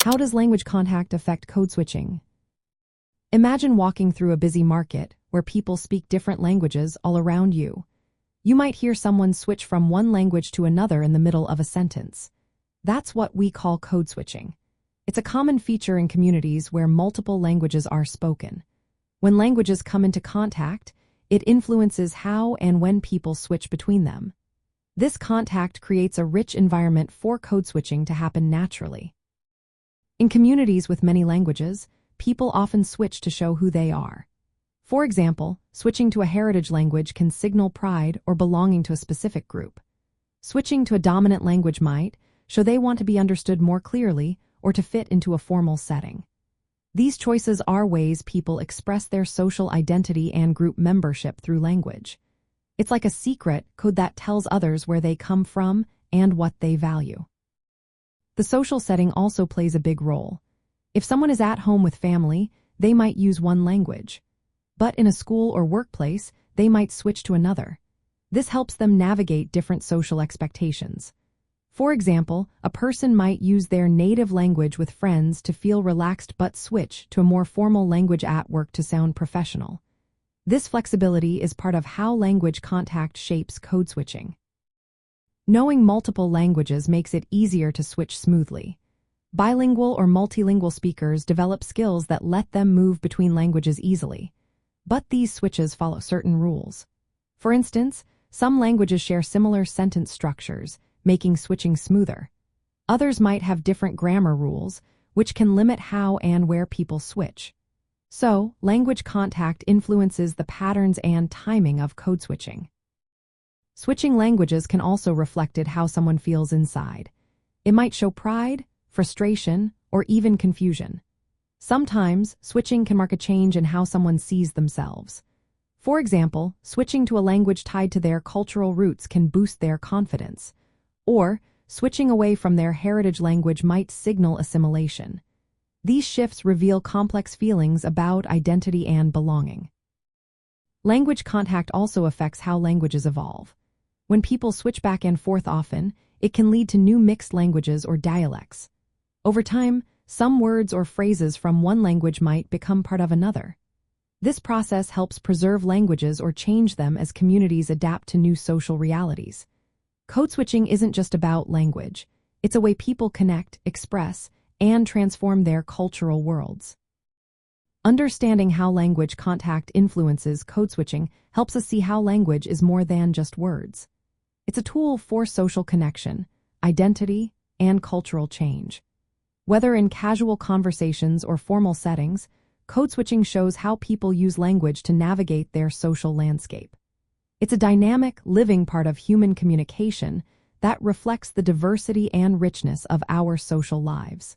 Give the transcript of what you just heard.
How does language contact affect code switching? Imagine walking through a busy market where people speak different languages all around you. You might hear someone switch from one language to another in the middle of a sentence. That's what we call code switching. It's a common feature in communities where multiple languages are spoken. When languages come into contact, it influences how and when people switch between them. This contact creates a rich environment for code switching to happen naturally. In communities with many languages, people often switch to show who they are. For example, switching to a heritage language can signal pride or belonging to a specific group. Switching to a dominant language might show they want to be understood more clearly or to fit into a formal setting. These choices are ways people express their social identity and group membership through language. It's like a secret code that tells others where they come from and what they value. The social setting also plays a big role. If someone is at home with family, they might use one language. But in a school or workplace, they might switch to another. This helps them navigate different social expectations. For example, a person might use their native language with friends to feel relaxed but switch to a more formal language at work to sound professional. This flexibility is part of how language contact shapes code switching. Knowing multiple languages makes it easier to switch smoothly. Bilingual or multilingual speakers develop skills that let them move between languages easily. But these switches follow certain rules. For instance, some languages share similar sentence structures, making switching smoother. Others might have different grammar rules, which can limit how and where people switch. So, language contact influences the patterns and timing of code switching. Switching languages can also reflect how someone feels inside. It might show pride, frustration, or even confusion. Sometimes, switching can mark a change in how someone sees themselves. For example, switching to a language tied to their cultural roots can boost their confidence. Or, switching away from their heritage language might signal assimilation. These shifts reveal complex feelings about identity and belonging. Language contact also affects how languages evolve. When people switch back and forth often, it can lead to new mixed languages or dialects. Over time, some words or phrases from one language might become part of another. This process helps preserve languages or change them as communities adapt to new social realities. Code switching isn't just about language. It's a way people connect, express, and transform their cultural worlds. Understanding how language contact influences code switching helps us see how language is more than just words. It's a tool for social connection, identity, and cultural change. Whether in casual conversations or formal settings, code switching shows how people use language to navigate their social landscape. It's a dynamic, living part of human communication that reflects the diversity and richness of our social lives.